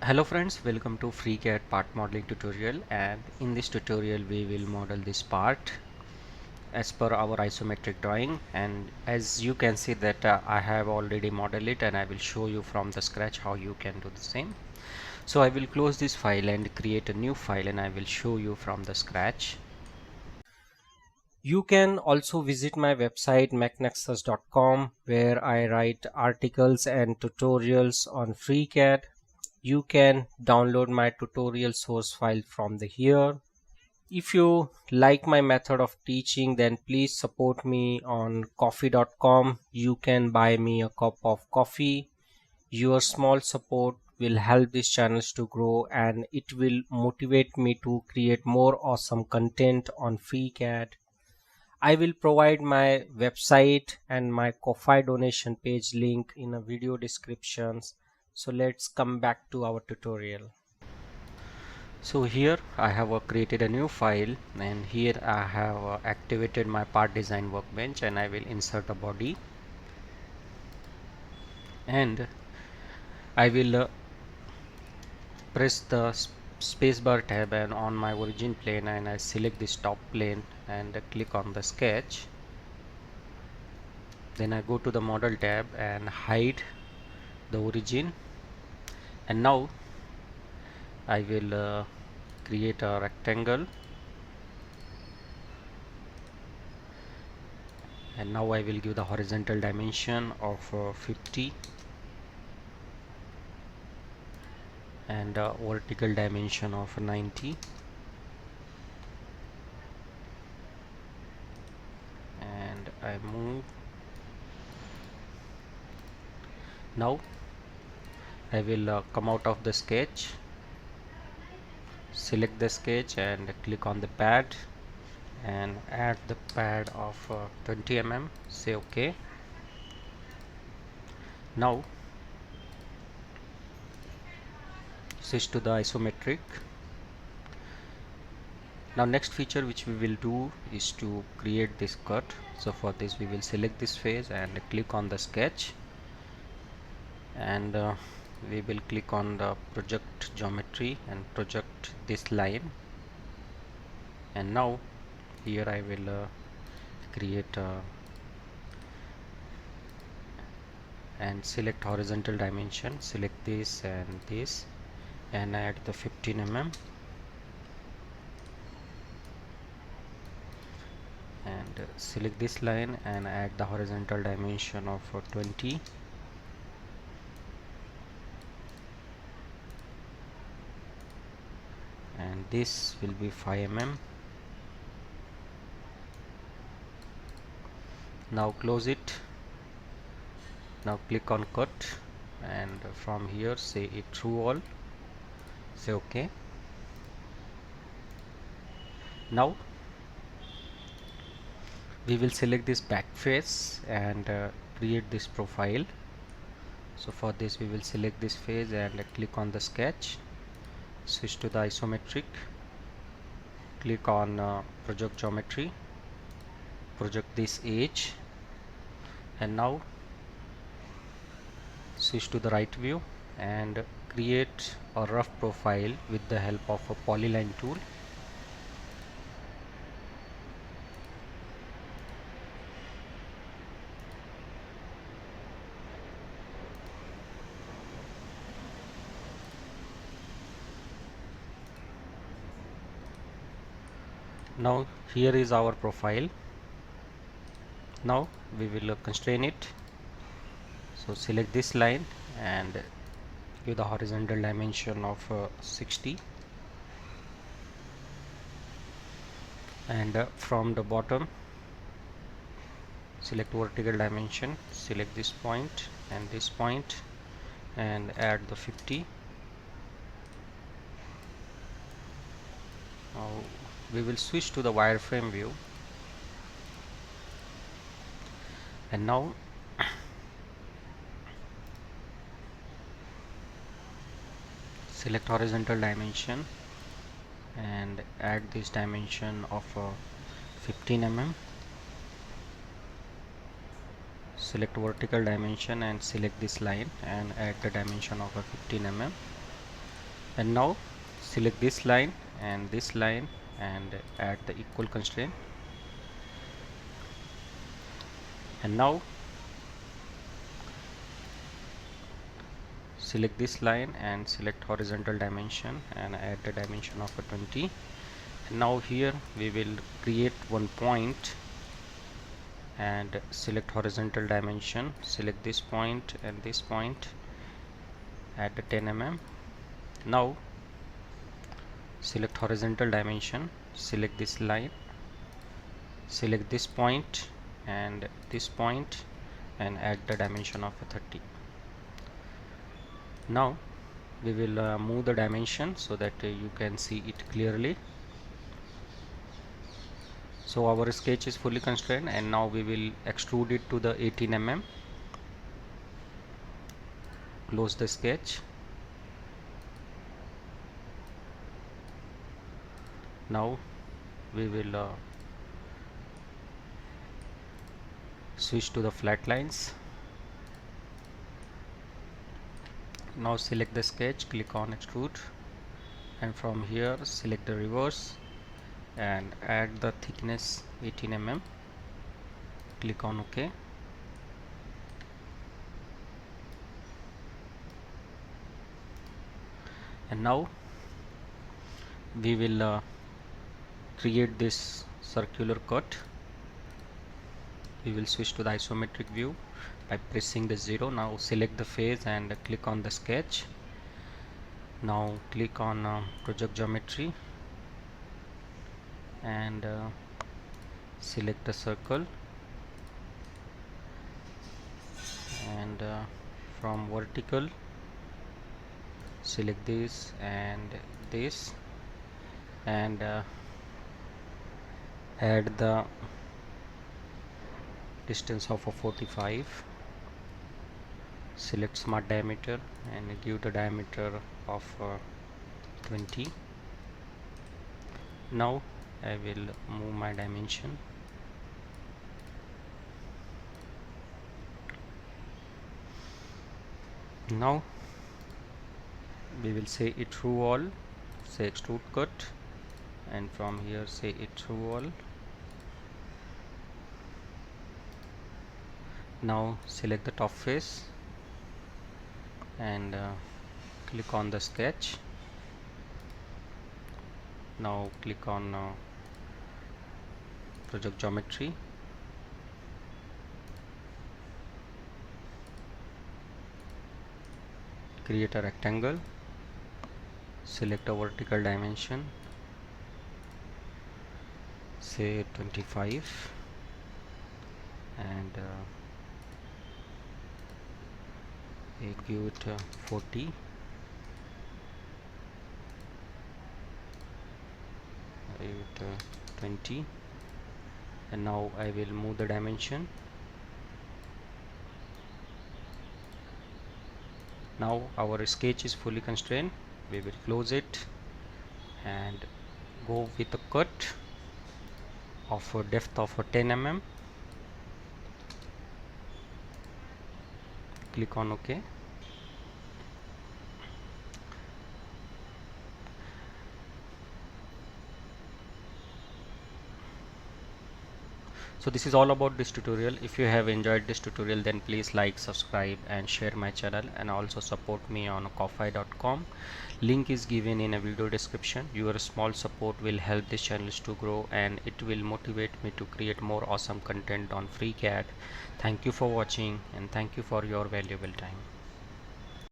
Hello friends, welcome to FreeCAD part modeling tutorial, and in this tutorial we will model this part as per our isometric drawing. And as you can see that I have already modeled it, and I will show you from the scratch how you can do the same. So I will close this file and create a new file, and I will show you from the scratch. You can also visit my website mechnexus.com, where I write articles and tutorials on FreeCAD. You can download my tutorial source file from here. If you like my method of teaching, then please support me on coffee.com. You can buy me a cup of coffee. Your small support will help these channels to grow, and it will motivate me to create more awesome content on FreeCAD. I will provide my website and my Ko-Fi donation page link in a video descriptions. So let's come back to our tutorial. So here I have created a new file, and here I have activated my part design workbench, and I will insert a body, and I will press the spacebar tab and on my origin plane, and I select this top plane and click on the sketch. Then I go to the model tab and hide the origin, and now I will create a rectangle, and now I will give the horizontal dimension of 50 and vertical dimension of 90, and I move. Now I will come out of the sketch, select the sketch and click on the pad and add the pad of 20 mm, say OK. Now switch to the isometric. Now next feature which we will do is to create this cut. So for this we will select this face and click on the sketch, and we will click on the project geometry and project this line. And now here I will create and select horizontal dimension, select this and add the 15 mm, and select this line and add the horizontal dimension of 20, and this will be 5 mm. Now close it. Now click on cut, and from here say it through all, say OK. Now we will select this back face and create this profile. So for this we will select this face and click on the sketch, switch to the isometric, click on project geometry, project this edge, and now switch to the right view and create a rough profile with the help of a polyline tool. Now here is our profile. Now we will constrain it. So select this line and give the horizontal dimension of 60, and from the bottom select vertical dimension, select this point and add the 50. Now we will switch to the wireframe view, and now select horizontal dimension and add this dimension of 15 mm, select vertical dimension and select this line and add the dimension of 15 mm. And now select this line and add the equal constraint. And now select this line and select horizontal dimension and add the dimension of a 20. And now here we will create one point and select horizontal dimension, select this point and this point, add the 10 mm. Now select horizontal dimension, select this line, select this point and add the dimension of a 30. Now we will move the dimension so that you can see it clearly. So our sketch is fully constrained, and now we will extrude it to the 18 mm. Close the sketch. Now we will switch to the flat lines. Now select the sketch, click on extrude, and from here select the reverse and add the thickness 18 mm. Click on OK. And now we will create this circular cut. We will switch to the isometric view by pressing the 0. Now select the face and click on the sketch. Now click on project geometry and select the circle, and from vertical select this and add the distance of a 45. Select smart diameter and give the diameter of 20. Now I will move my dimension. Now we will say it through all, say extrude cut, and from here say it through all. Now select the top face and click on the sketch. Now click on project geometry, create a rectangle, select a vertical dimension, say 25, and give it 40, give it 20, and now I will move the dimension. Now our sketch is fully constrained. We will close it and go with a cut of a depth of 10 mm. Click on OK. So this is all about this tutorial. If you have enjoyed this tutorial, then please like, subscribe and share my channel, and also support me on ko-fi.com. Link is given in a video description. Your small support will help this channel to grow, and it will motivate me to create more awesome content on FreeCAD. Thank you for watching, and thank you for your valuable time.